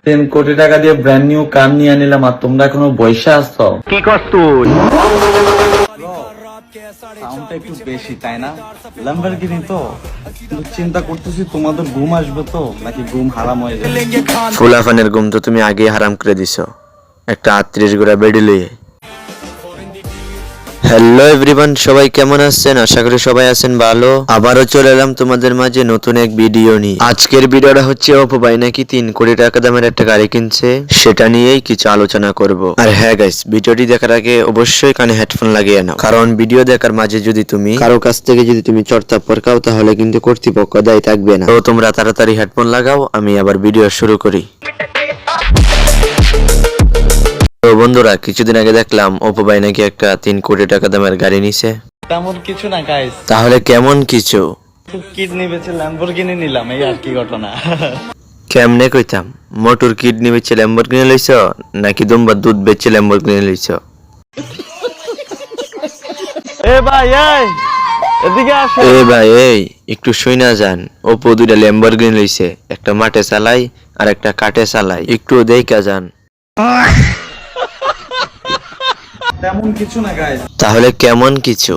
3 কোটি টাকা দিয়ে ব্র্যান্ড নিউ কার নিয়ে নিলাম, আর তোমরা এখনো বসে আসছো। কি করছ তুই? সাউন্ডটা একটু বেশি, তাই না? ল্যাম্বরগিনি তো, কিন্তু চিন্তা করতেছি তোমাদের ঘুম আসবে তো নাকি ঘুম হারাম হয়ে যাবে। ফুলাফানের ঘুম তো তুমি আগেই হারাম করে দিছো একটা 38 গোড়া বেডি লইয়ে। হ্যালো এভরিওয়ান, সবাই কেমন আছেন? আশা করি সবাই আছেন ভালো। আবারও চলে এলাম তোমাদের মাঝে নতুন এক ভিডিও নিয়ে। আজকের ভিডিওটা হচ্ছে অপু ভাই নাকি 3 কোটি টাকা দামের একটা গাড়ি কিনছে, সেটা নিয়েই কিছু আলোচনা করব। আর হ্যাঁ গাইস, ভিডিওটি দেখার আগে অবশ্যই কানে হেডফোন লাগিয়ে নাও, কারণ ভিডিও দেখার মাঝে যদি তুমি কারো কাছ থেকে যদি তুমি চড়তাপ্পর খাও তাহলে কিন্তু কর্তৃপক্ষ দায়ী থাকবে না। তো তোমরা তাড়াতাড়ি হেডফোন লাগাও, আমি আবার ভিডিও শুরু করি। তো বন্ধুরা, কিছুদিন আগে দেখলাম অপু ভাই নাকি একটা 3 কোটি টাকা দামের গাড়ি নিছে। তেমন কিছু না গাইস, তাহলে কেমন কিছু? কিডনি বেচে ল্যাম্বরগিনি নিলাম, এই আর কি ঘটনা। কেমনে কইতাম, মোটর কিডনি বেচে ল্যাম্বরগিনি লইছ নাকি দুম্বার দুধ বেচে ল্যাম্বরগিনি লইছ? এ ভাই এই এদিকে আসো। এ ভাই এই একটু শুইনা যান, অপু 2টা ল্যাম্বরগিনি লইছে, একটা মাঠে চালাই আর একটা কাটে চালাই, একটু দেখা যান। তেমন কিছু না গাইস। তাহলে কেমন কিছু?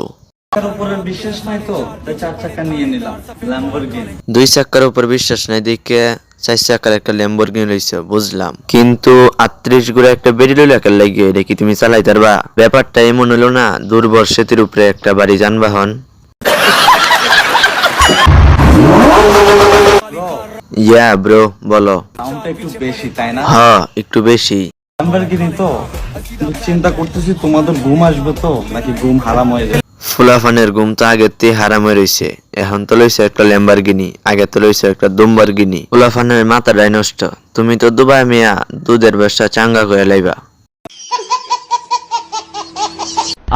তার উপরে বিশ্বাস নাই তো, তাই 4 চাকা নিয়ে নিলাম ল্যাম্বরগিনি। 2 চাকার উপর বিশ্বাস নাই দেখে 4 চাকার একটা ল্যাম্বরগিনি লইছ, বুঝলাম, কিন্তু 38 গোড়া একটা বেরি লইলে একার লাগে, এটা কি তুমি চালাই পারবা? ব্যাপারটা এমন হলো না দুর্বল সেতুর উপরে একটা বাড়ি যানবাহন। ইয়া ব্রো বলো। সাউন্ডটা একটু বেশি, তাই না? হ্যাঁ একটু বেশি। ল্যাম্বরগিনি তো, কিন্তু চিন্তা করতেছি তোমাদের ঘুম আসবে তো নাকি ঘুম হারাম হয়ে যাবে। ফুলাফানের ঘুম তো আগের থেকে হারাম হয়ে রয়েছে, এখন তো লইছে একটা ল্যাম্বরগিনি, আগে তো লইছে একটা দুম্বারগিনি। ফুলাফানের মাথাটাই নষ্ট। তুমি তো দুবাই মিয়া দুধের ব্যবসা চাঙ্গা করে লাইবা।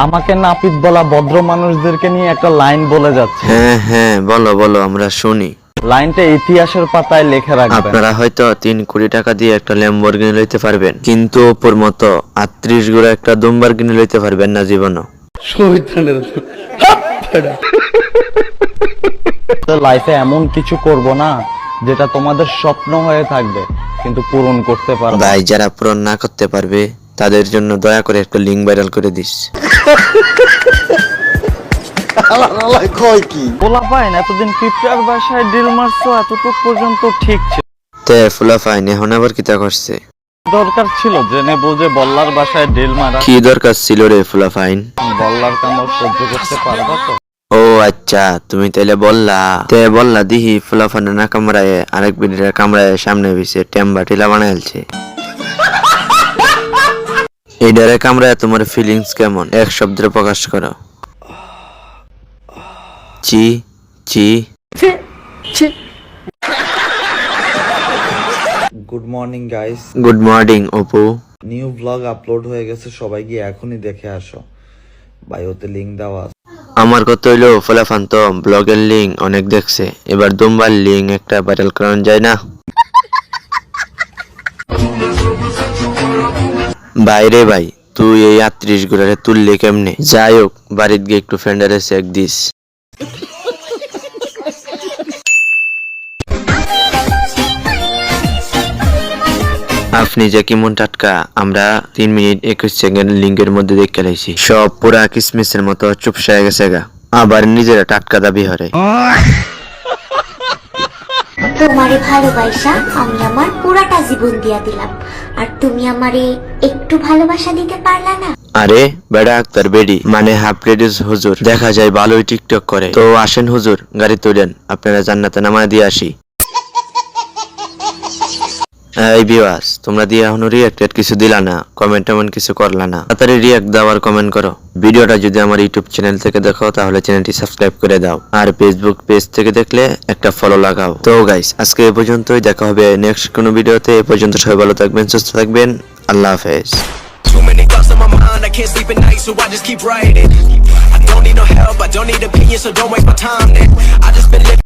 আমাকে নাপিত বলা ভদ্র মানুষদেরকে নিয়ে একটা লাইন বলে যাচ্ছে। হ্যাঁ হ্যাঁ বলো বলো, আমরা শুনি। লাইনটা ইতিহাসের পাতায় লেখা রাখবেন। আপনারা হয়তো 3 কোটি টাকা দিয়ে একটা ল্যাম্বরগিনি লইতে পারবেন, কিন্তু ওপর মতো 38 গোড়া একটা দুম্বারগিনি লইতে পারবেন না জীবনও। তো লাইফে এমন কিছু করব না যেটা তোমাদের স্বপ্ন হয়ে থাকবে কিন্তু পূরণ করতে পারবে না। ভাই, যারা পূরণ না করতে পারবে তাদের জন্য দয়া করে একটা লিঙ্ক ভাইরাল করে দিস। বলা পাইন এতদিন পিঁপড়ার বাসায় ডিল মারছো, এতটুকু পর্যন্ত ঠিক ছিল। তে ফুলাফাইন এখন আবার কিতা করছে? দরকার ছিল জেনে বুঝে বল্লার বাসায় ডিল মারা। কি দরকার ছিল রে ফুলাফাইন? বল্লার কামড় সহ্য করতে পারবা তো? ও আচ্ছা, তুমি তাইলে বললা দিহি ফুলাফানের না কামড়ায় আরেক বিড়ির কামড়ায় সামনে বিছে টেম্বা টিলা বানাইলছে। এই ডরে কামড়ায় তোমার ফিলিংস কেমন? এক শব্দে প্রকাশ করো। চি চি। Good morning guys. Good morning Apu. New blog upload হয়ে গেছে, সবাই গিয়ে এখনই দেখে আসো। বায়োতে লিংক দেওয়া আছে। আমার কত হইলো ফুলাফান তো ব্লগের লিঙ্ক অনেক দেখছে, এবার দুম্বার লিঙ্ক একটা ভাইরাল করানো যায় না? বাইরে ভাই, তুই এই 38 গোড়ারে তুললি কেমনে? যাই হোক, বাড়িতে গিয়ে একটু ফ্রেন্ডারে চেক দিস। আপনি যে কি মন টাটকা, আমরা 3 মিনিট 21 সেকেন্ড লিঙ্কের মধ্যে দেখে লাইছি, সব পুরা কিসমিসের মতো চুপসায় গেছে গা, আবার নিজেরা টাটকা দাবি হরে। তোমারে ভালোবাসা আমি আমার পুরাটা জীবন দিয়া দিলাম, আর তুমি আমারে একটু ভালোবাসা দিতে পারলা না? আরে বেড়া আক্তার বেডি মানে হাফ লেডিস হুজুর, দেখা যায় ভালোই টিকটক করে, তো আসেন হুজুর গাড়ি তুলেন, আপনারা জান্নাতে নামায় দিয়ে আসি। এই ভিউয়ার্স, তোমরা দিয়ে এখনো রিঅ্যাক্ট কিছু দিলা না, কমেন্ট এমন কিছু করলা না, তাড়াতাড়ি রিঅ্যাক্ট দাও আর কমেন্ট করো। ভিডিওটা যদি আমার ইউটিউব চ্যানেল থেকে দেখো তাহলে চ্যানেলটি সাবস্ক্রাইব করে দাও, আর ফেসবুক পেজ থেকে দেখলে একটা ফলো লাগাও। তো গাইস, আজকে এই পর্যন্তই, দেখা হবে নেক্সট কোনো ভিডিওতে। এই পর্যন্ত সবাই ভালো থাকবেন, সুস্থ থাকবেন, আল্লাহ হাফেজ। Too many thoughts on my mind, I can't sleep at night, so I just keep writing. I don't need no help, I don't need opinions, so don't waste my time then. I just been living